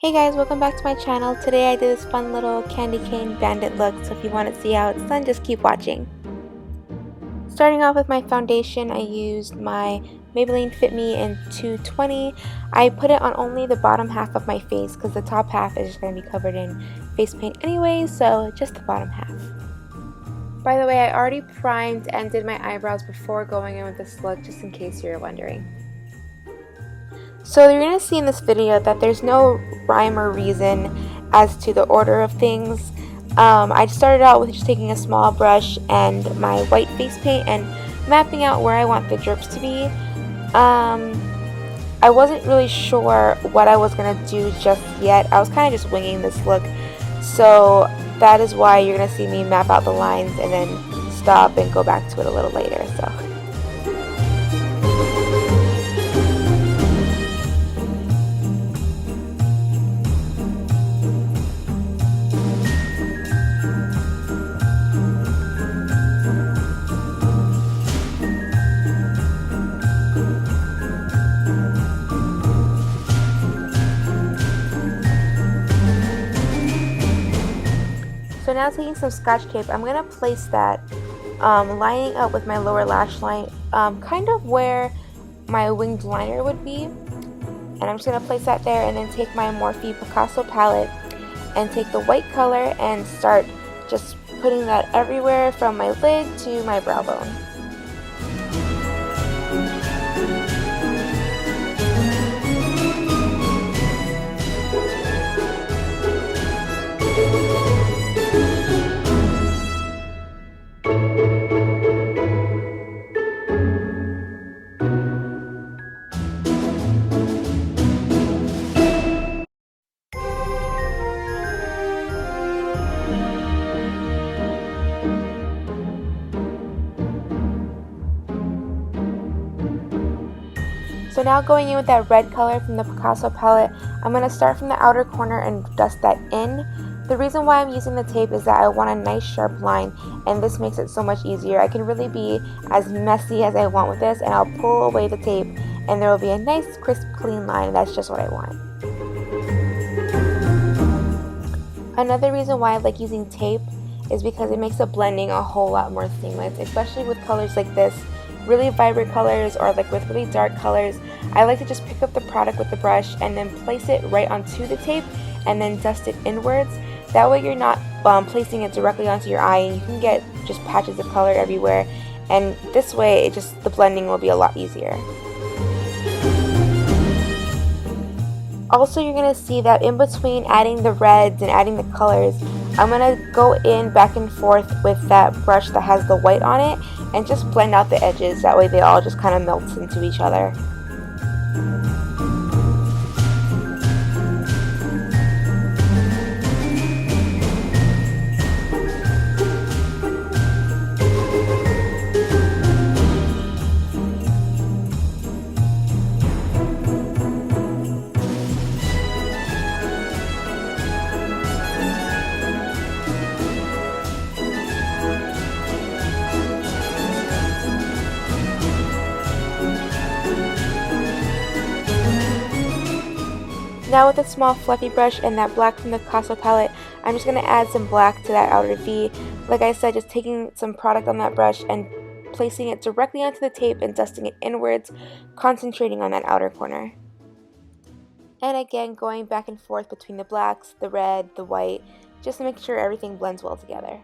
Hey guys, welcome back to my channel. Today I did this fun little candy cane bandit look, so if you want to see how it's done, just keep watching. Starting off with my foundation, I used my Maybelline Fit Me in 220. I put it on only the bottom half of my face because the top half is just going to be covered in face paint anyway, so just the bottom half. By the way, I already primed and did my eyebrows before going in with this look, just in case you're wondering. So you're going to see in this video that there's no rhyme or reason as to the order of things. I started out with just taking a small brush and my white face paint and mapping out where I want the drips to be. I wasn't really sure what I was going to do just yet. I was kind of just winging this look. So that is why you're going to see me map out the lines and then stop and go back to it a little later. So now taking some Scotch tape, I'm going to place that lining up with my lower lash line, kind of where my winged liner would be. And I'm just going to place that there and then take my Morphe Picasso palette and take the white color and start just putting that everywhere from my lid to my brow bone. So now going in with that red color from the Picasso palette, I'm going to start from the outer corner and dust that in. The reason why I'm using the tape is that I want a nice sharp line, and this makes it so much easier. I can really be as messy as I want with this, and I'll pull away the tape and there will be a nice crisp clean line, and that's just what I want. Another reason why I like using tape is because it makes the blending a whole lot more seamless, especially with colors like this. Really vibrant colors or like with really dark colors, I like to just pick up the product with the brush and then place it right onto the tape and then dust it inwards. That way you're not placing it directly onto your eye, and you can get just patches of color everywhere, and this way the blending will be a lot easier. Also, you're going to see that in between adding the reds and adding the colors, I'm going to go in back and forth with that brush that has the white on it and just blend out the edges. That way they all just kind of melt into each other. Now with a small fluffy brush and that black from the Picasso palette, I'm just going to add some black to that outer V. Like I said, just taking some product on that brush and placing it directly onto the tape and dusting it inwards, concentrating on that outer corner. And again, going back and forth between the blacks, the red, the white, just to make sure everything blends well together.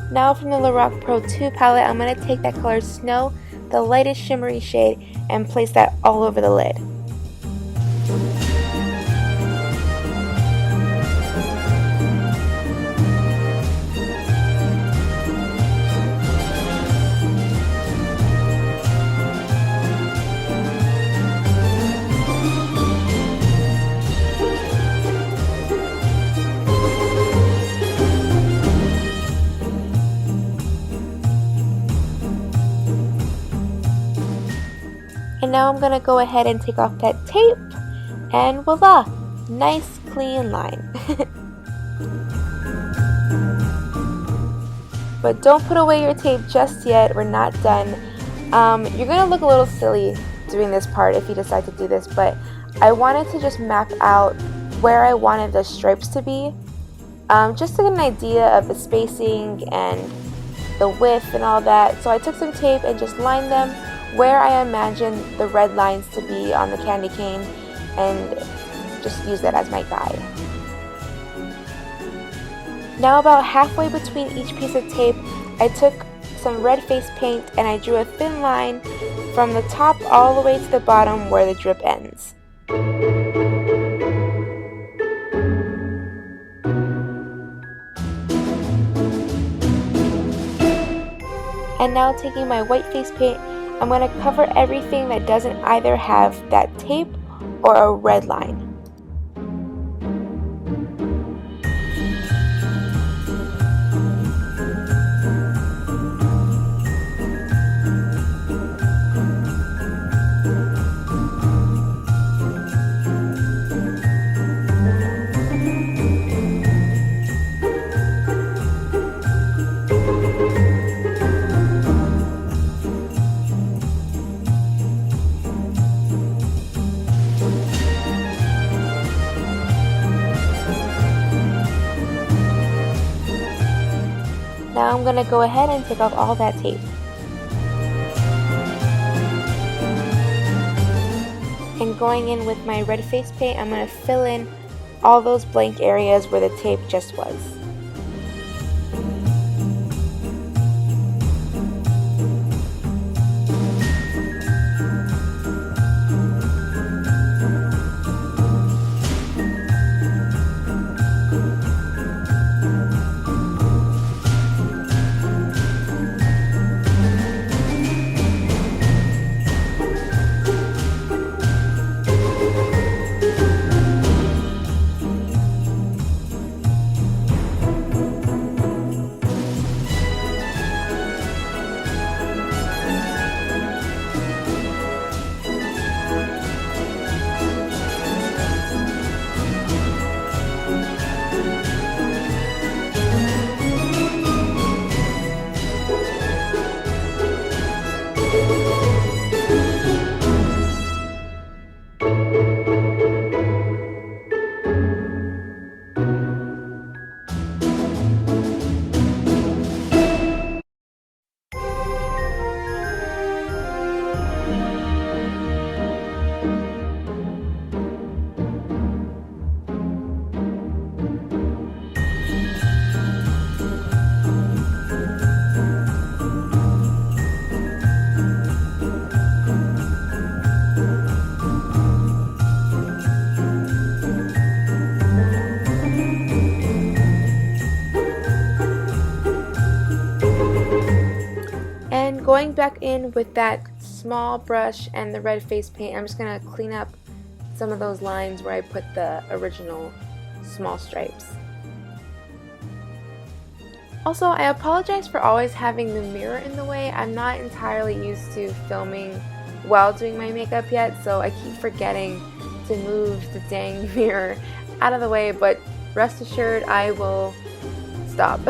Now from the Lorac Pro 2 palette, I'm going to take that color Snow, the lightest shimmery shade, and place that all over the lid. And now I'm going to go ahead and take off that tape, and voila, nice clean line. But don't put away your tape just yet, we're not done. You're going to look a little silly doing this part if you decide to do this, but I wanted to just map out where I wanted the stripes to be, just to get an idea of the spacing and the width and all that. So I took some tape and just lined them where I imagined the red lines to be on the candy cane, and just use that as my guide. Now about halfway between each piece of tape, I took some red face paint and I drew a thin line from the top all the way to the bottom where the drip ends. And now taking my white face paint, I'm going to cover everything that doesn't either have that tape or a red line. Now I'm going to go ahead and take off all that tape. And going in with my red face paint, I'm going to fill in all those blank areas where the tape just was. Going back in with that small brush and the red face paint, I'm just going to clean up some of those lines where I put the original small stripes. Also, I apologize for always having the mirror in the way. I'm not entirely used to filming while doing my makeup yet, so I keep forgetting to move the dang mirror out of the way, but rest assured I will stop.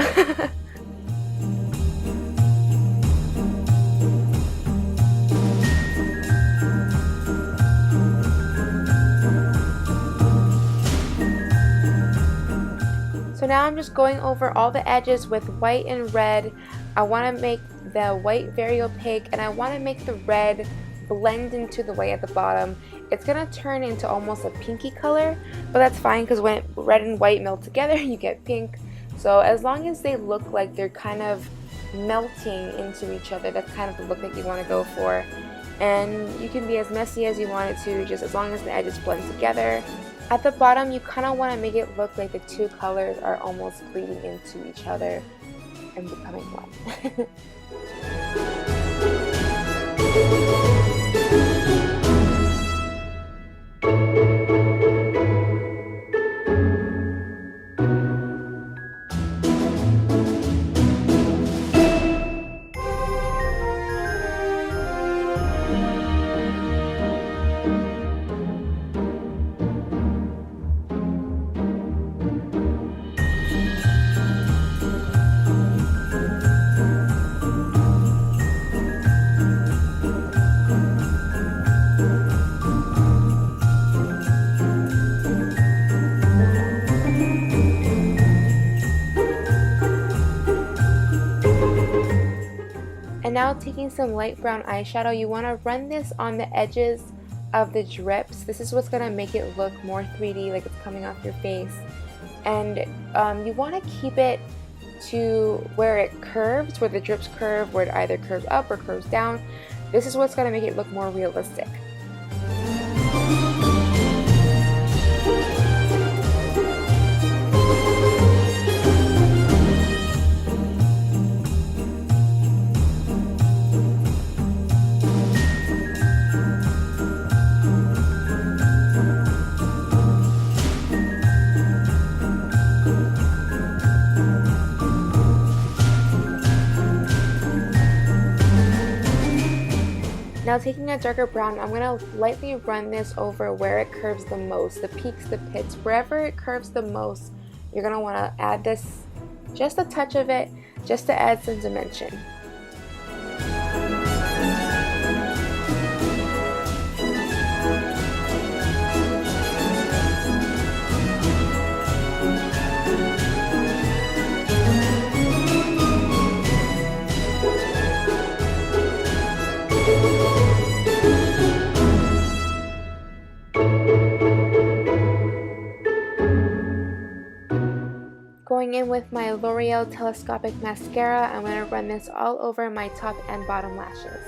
So now I'm just going over all the edges with white and red. I want to make the white very opaque, and I want to make the red blend into the white at the bottom. It's going to turn into almost a pinky color, but that's fine because when red and white melt together you get pink. So as long as they look like they're kind of melting into each other, that's kind of the look that you want to go for. And you can be as messy as you want it to, just as long as the edges blend together. At the bottom, you kind of want to make it look like the two colors are almost bleeding into each other and becoming one. Now taking some light brown eyeshadow, you want to run this on the edges of the drips. This is what's going to make it look more 3D, like it's coming off your face. And you want to keep it to where it curves, where the drips curve, where it either curves up or curves down. This is what's going to make it look more realistic. Now taking a darker brown, I'm going to lightly run this over where it curves the most, the peaks, the pits, wherever it curves the most, you're going to want to add this, just a touch of it, just to add some dimension. Going in with my L'Oreal Telescopic Mascara, I'm going to run this all over my top and bottom lashes.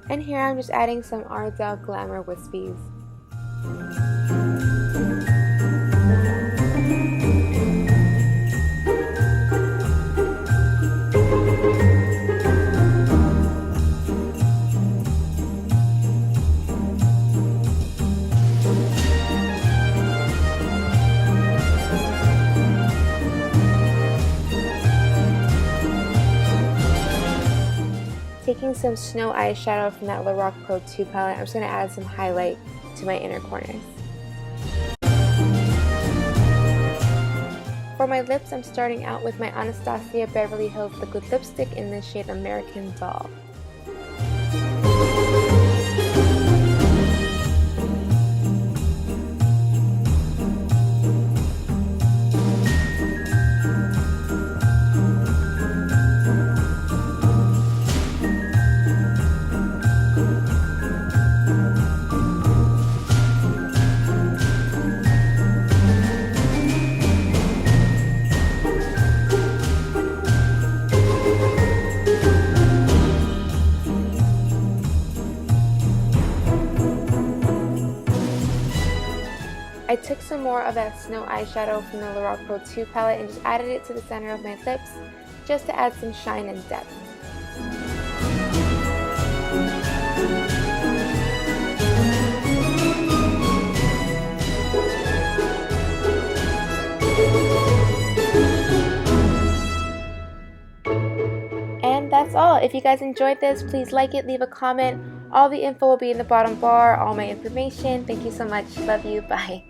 And here I'm just adding some Ardell Glamour Wispies. Taking some snow eyeshadow from that Lorac Pro 2 palette, I'm just going to add some highlight to my inner corners. For my lips, I'm starting out with my Anastasia Beverly Hills Liquid Lipstick in the shade American Doll. I took some more of that snow eyeshadow from the Lorac Pro 2 palette and just added it to the center of my lips just to add some shine and depth. And that's all. If you guys enjoyed this, please like it, leave a comment. All the info will be in the bottom bar, all my information. Thank you so much. Love you. Bye.